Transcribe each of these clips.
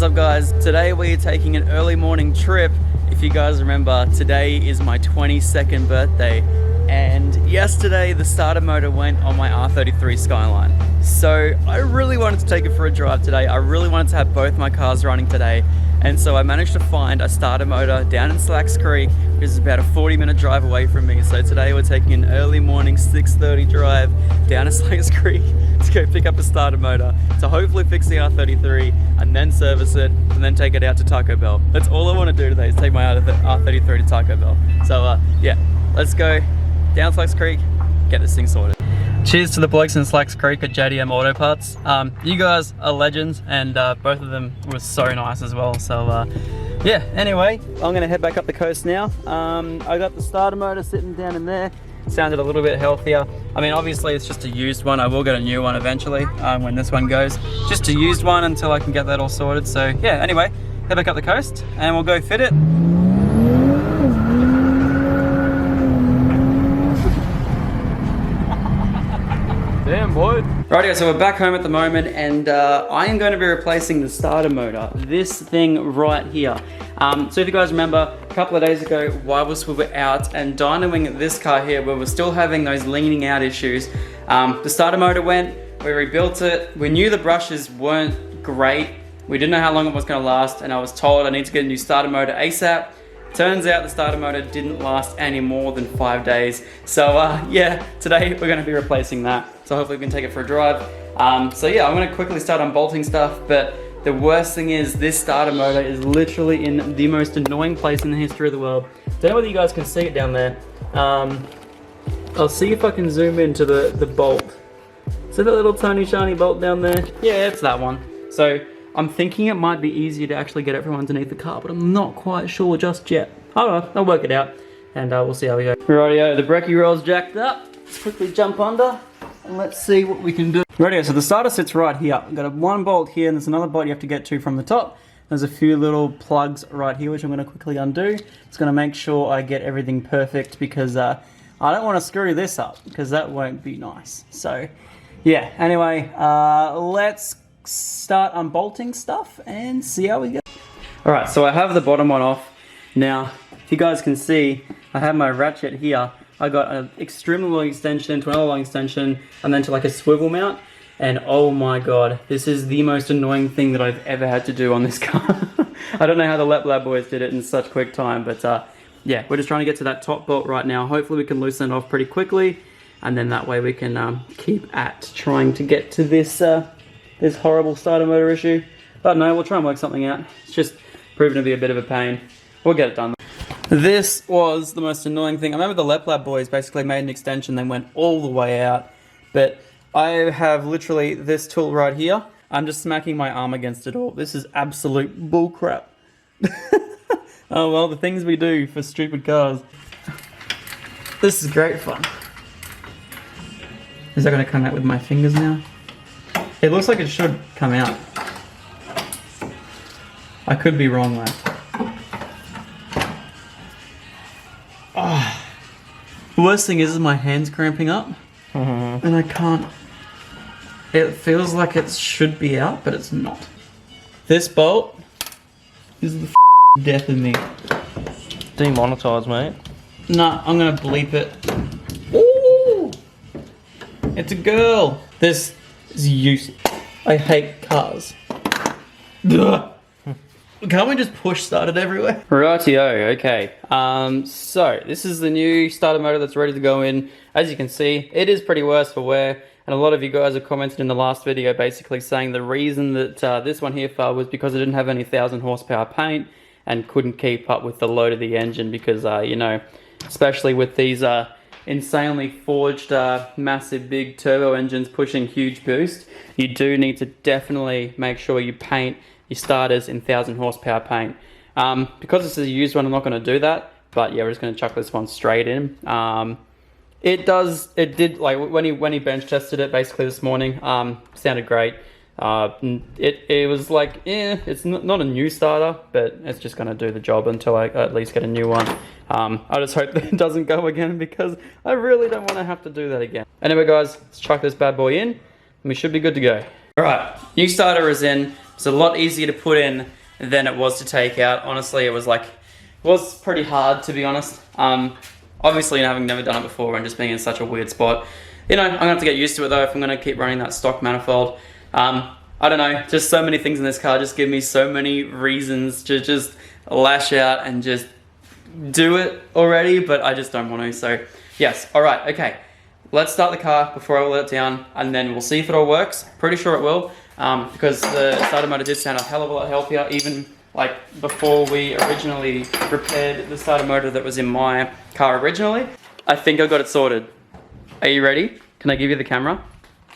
What's up guys? Today we're taking an early morning trip. If you guys remember, today is my 22nd birthday and yesterday the starter motor went on my R33 Skyline. So I really wanted to take it for a drive today. I really wanted to have both my cars running today, and so I managed to find a starter motor down in Slacks Creek, which is about a 40-minute drive away from me. So today we're taking an early morning 6:30 drive down to Slacks Creek to go pick up a starter motor to hopefully fix the R33 and then service it and then take it out to Taco Bell. That's all I want to do today, is take my R33 to Taco Bell. So yeah, let's go down Slacks Creek, get this thing sorted. Cheers to the blokes in Slacks Creek at JDM Auto Parts. You guys are legends, and both of them were so nice as well. So yeah, anyway, I'm gonna head back up the coast now. I got the starter motor sitting down in there. Sounded a little bit healthier. I mean, obviously it's just a used one. I will get a new one eventually when this one goes. Just a used one until I can get that all sorted. So yeah, anyway, head back up the coast and we'll go fit it. Damn, boy. Rightio, so we're back home at the moment, and I am going to be replacing the starter motor. This thing right here. So if you guys remember, a couple of days ago, whilst we were out and dynoing this car here, we were still having those leaning out issues. The starter motor went, we rebuilt it. We knew the brushes weren't great. We didn't know how long it was going to last, and I was told I need to get a new starter motor ASAP. Turns out the starter motor didn't last any more than 5 days. So yeah, today we're gonna be replacing that. So hopefully we can take it for a drive. So yeah, I'm gonna quickly start unbolting stuff, but the worst thing is this starter motor is literally in the most annoying place in the history of the world. Don't know whether you guys can see it down there. I'll see if I can zoom into the bolt. See that little tiny shiny bolt down there? Yeah, it's that one. So I'm thinking it might be easier to actually get it from underneath the car, but I'm not quite sure just yet. I don't know, I'll work it out, and we'll see how we go. Rightio, the brekkie roll's jacked up. Let's quickly jump under, and let's see what we can do. Rightio, so the starter sits right here. I've got one bolt here, and there's another bolt you have to get to from the top. There's a few little plugs right here, which I'm gonna quickly undo. It's gonna make sure I get everything perfect, because I don't wanna screw this up, because that won't be nice. So, yeah, anyway, let's start unbolting stuff and see how we go. Alright, so I have the bottom one off. Now, if you guys can see, I have my ratchet here. I got an extremely long extension to another long extension and then to like a swivel mount. And oh my god, this is the most annoying thing that I've ever had to do on this car. I don't know how the Lep Lab boys did it in such quick time, but yeah, we're just trying to get to that top bolt right now. Hopefully we can loosen it off pretty quickly, and then that way we can keep at trying to get to this this horrible starter motor issue. But no, we'll try and work something out. It's just proven to be a bit of a pain. We'll get it done. This was the most annoying thing. I remember the Lep Lab boys basically made an extension, then went all the way out. But I have literally this tool right here. I'm just smacking my arm against it all. This is absolute bullcrap. Oh well, the things we do for stupid cars. This is great fun. Is that gonna come out with my fingers now? It looks like it should come out. I could be wrong though. Oh. The worst thing is my hand's cramping up. And I can't. It feels like it should be out, but it's not. This bolt is the death of me. Demonetized, mate. Nah, I'm gonna bleep it. Ooh! It's a girl. This is useless. I hate cars. Ugh. Can't we just push start it everywhere? Rightio, okay. So this is the new starter motor that's ready to go in. As you can see, it is pretty worse for wear. And a lot of you guys have commented in the last video basically saying the reason that this one here failed was because it didn't have any 1,000 horsepower paint and couldn't keep up with the load of the engine, because, you know, especially with these insanely forged, massive big turbo engines pushing huge boost, you do need to definitely make sure you paint your starters in 1,000 horsepower paint. Because this is a used one, I'm not going to do that, but yeah, we're just going to chuck this one straight in. It did, like, when he bench tested it basically this morning, sounded great. It was like, it's not a new starter, but it's just going to do the job until I at least get a new one. I just hope that it doesn't go again, because I really don't want to have to do that again. Anyway guys, let's chuck this bad boy in and we should be good to go. Alright, new starter is in. It's a lot easier to put in than it was to take out. Honestly, it was pretty hard, to be honest. Obviously, having never done it before and just being in such a weird spot, you know, I'm gonna have to get used to it though if I'm gonna keep running that stock manifold. I don't know, just so many things in this car just give me so many reasons to just lash out and just do it already, but I just don't want to. So yes, all right, okay. Let's start the car before I let it down, and then we'll see if it all works. Pretty sure it will, because the starter motor did sound a hell of a lot healthier, even like before we originally repaired the starter motor that was in my car originally. I think I got it sorted. Are you ready? Can I give you the camera?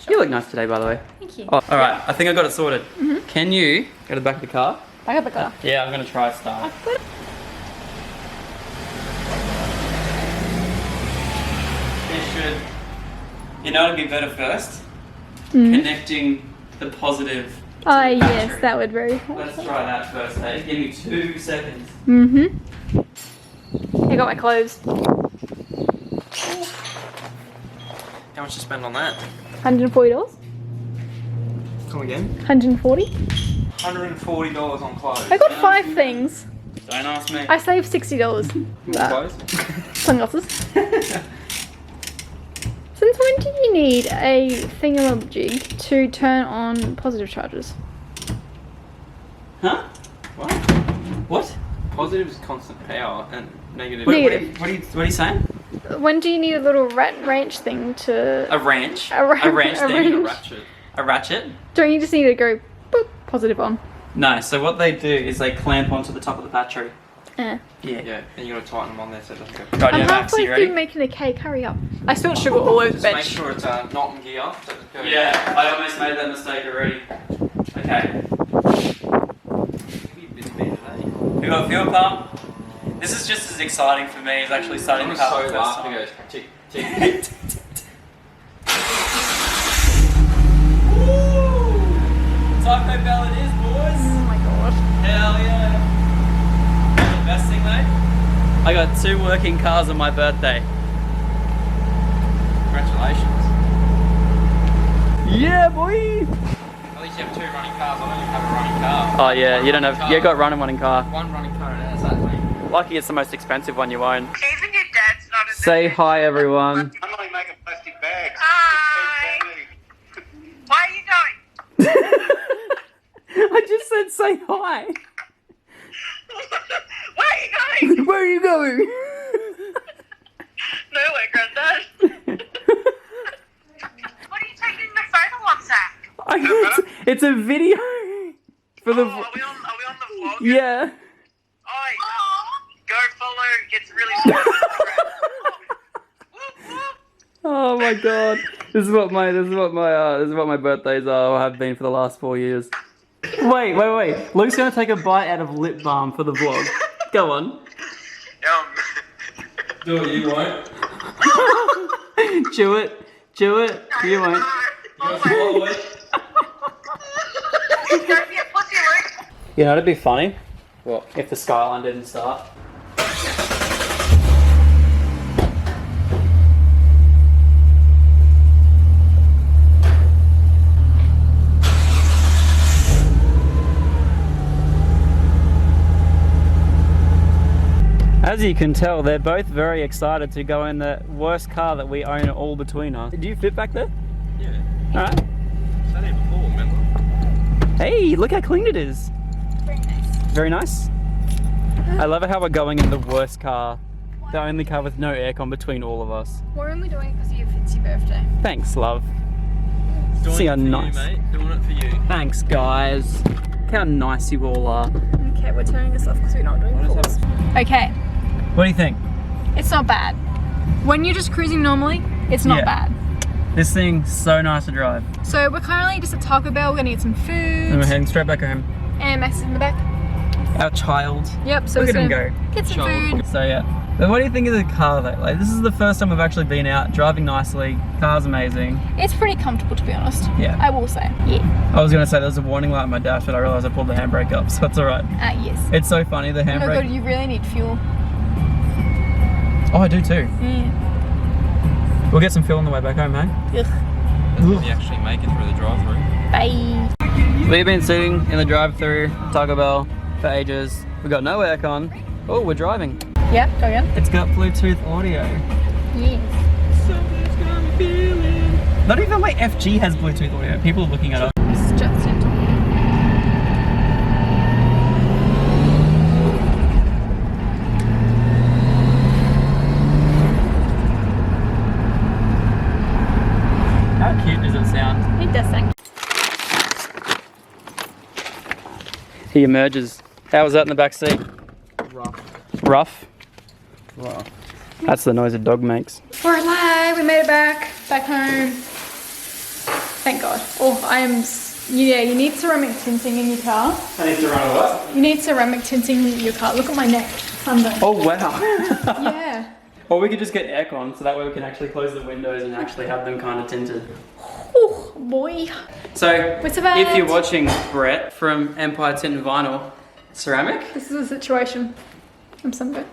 Sure. You look nice today, by the way. Thank you. Oh, all right, I think I got it sorted. Can you go to the back of the car? Back up the car. Yeah, I'm gonna try to start. It should, you know, it'd be better first. Connecting the positive. To the Yes, battery. that would very help. Let's try that first, hey? Give me 2 seconds. I got my clothes. How much to spend on that? $140? Come again? 140? $140 on clothes. I got 5 things. Don't ask me. I saved $60. Clothes? Sunglasses. Since when do you need a thingamajig to turn on positive charges? Huh? What? What? Positive is constant power and negative. Negative. What are you saying? When do you need a little rat wrench thing to... A wrench. A wrench. wrench A thing. A wrench. ratchet. A ratchet? Don't you just need to go boop, positive on? No, so what they do is they clamp onto the top of the battery. Eh. Yeah. And you gotta tighten them on there so it doesn't go. Right, I'm yeah, Max, halfway you ready? through making a cake, hurry up. I spilled sugar all over the Just make bench. sure it's not in gear. So it goes. Yeah, I almost made that mistake already. Okay. Be a bit better today. We got a fuel pump. This is just as exciting for me as actually starting I'm the car so for the first laughing. time. It goes tick, tick. Taco Bell it is, boys. Oh my god. Hell yeah. The best thing, mate? I got 2 working cars on my birthday. Congratulations. Yeah, boy. At least you have 2 running cars. I don't even have a running car. Oh yeah, you don't have. You got running car. One running car and that's that, mate. Lucky it's the most expensive one you own. Even your dad's not a Say hi, everyone. I'm only making plastic bags. Hi. Where are you going? I just said say hi. Where are you going? Where are you going? Nowhere, Granddad. What are you taking the phone on WhatsApp? It's a video for the. Oh, are we on the vlog? Yeah. Oh, go follow. It's really smart on Instagram. Whoop, whoop. Oh my god. This is what my birthdays are or have been for the last 4 years. Wait. Luke's gonna take a bite out of lip balm for the vlog. Go on. Do it, you won't. Chew it. You won't. Swallow it. Don't be a pussy, Luke. You know, it'd be funny. What? If the Skyline didn't start. As you can tell, they're both very excited to go in the worst car that we own all between us. Do you fit back there? Yeah. Alright. Sat here before, remember? Hey, look how clean it is. Very nice. Very nice. I love it how we're going in the worst car. The only car with no aircon between all of us. We're only doing it because it's your birthday. Thanks, love. Doing See it how for nice. you, mate. Doing it for you. Thanks, guys. Look how nice you all are. Okay, we're turning this off because we're not doing What is calls. Okay, What do you think? it's not bad. When you're just cruising normally, it's not Yeah. bad. This thing's so nice to drive. So we're currently just at Taco Bell, we're gonna get some food. And we're heading straight back home. And Max is in the back. Our child. Yep, so Look we're at him gonna go. get some Child. food. So yeah. But what do you think of the car though? Like, this is the first time we've actually been out, driving nicely. Car's amazing. It's pretty comfortable, to be honest. Yeah. I will say. Yeah. I was gonna say there's a warning light on my dash, but I realized I pulled the handbrake up, so that's alright. Yes. It's so funny, the Oh my god, handbrake. you really need fuel. Oh, I do too. Yeah. We'll get some fuel on the way back home, hey? Ugh. When you actually make it through the drive-through. Bye. We've been sitting in the drive-thru Taco Bell for ages. We got no aircon. Oh, we're driving. Yeah, go again. It's got Bluetooth audio. Yes. Not even my FG has Bluetooth audio. People are looking at us. It's just it. How cute does it sound? It does sound. He emerges. How was that in the back seat? Rough. Rough? Rough. That's the noise a dog makes. We're alive. We made it back home. Thank God. Oh, yeah, you need ceramic tinting in your car. I need to run a what? You need ceramic tinting in your car. Look at my neck. Sunburn. Oh, wow. Yeah. Or we could just get aircon, so that way we can actually close the windows and actually have them kind of tinted. Oh, boy. So, We survived. if you're watching Brett from Empire Tint and Vinyl, ceramic, This is the situation. I'm sunburned.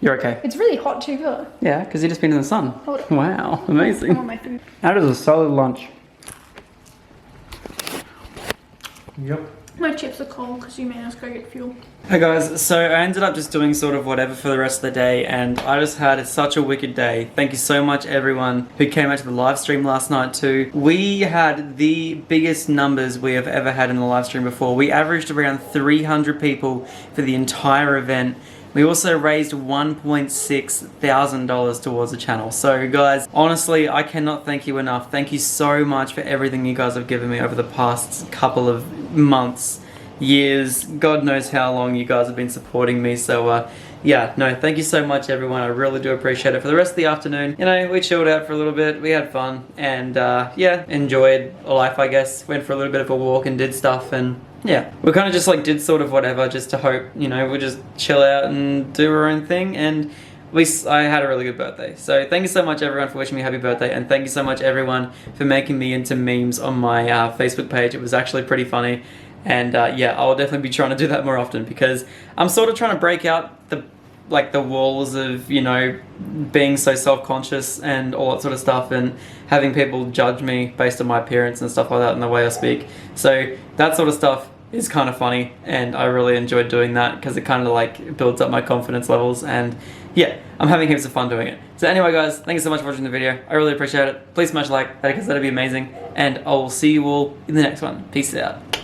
you're okay. It's really hot too, feel it? Yeah, because you've just been in the sun. Hold it. Wow, I want amazing. my food. That is a solid lunch. Yep. My chips are cold because you made us go get fuel. Hey guys, so I ended up just doing sort of whatever for the rest of the day, and I just had such a wicked day. Thank you so much everyone who came out to the live stream last night too. We had the biggest numbers we have ever had in the live stream before. We averaged around 300 people for the entire event. We also raised $1.6 thousand towards the channel. So guys, honestly, I cannot thank you enough. Thank you so much for everything you guys have given me over the past couple of months, years, God knows how long you guys have been supporting me. So yeah, no, thank you so much everyone. I really do appreciate it. For the rest of the afternoon, you know, we chilled out for a little bit, we had fun, and yeah, enjoyed life, I guess. Went for a little bit of a walk and did stuff, and yeah, we kind of just like did sort of whatever just to hope, you know, we'll just chill out and do our own thing. And I had a really good birthday. So thank you so much everyone for wishing me a happy birthday, and thank you so much everyone for making me into memes on my Facebook page. It was actually pretty funny, and yeah, I'll definitely be trying to do that more often, because I'm sort of trying to break out the walls of, you know, being so self-conscious and all that sort of stuff, and having people judge me based on my appearance and stuff like that and the way I speak. So that sort of stuff is kind of funny, and I really enjoyed doing that because it kind of like builds up my confidence levels, and yeah, I'm having heaps of fun doing it. So anyway guys, thank you so much for watching the video. I really appreciate it. Please smash like, because that'd be amazing, and I will see you all in the next one. Peace out.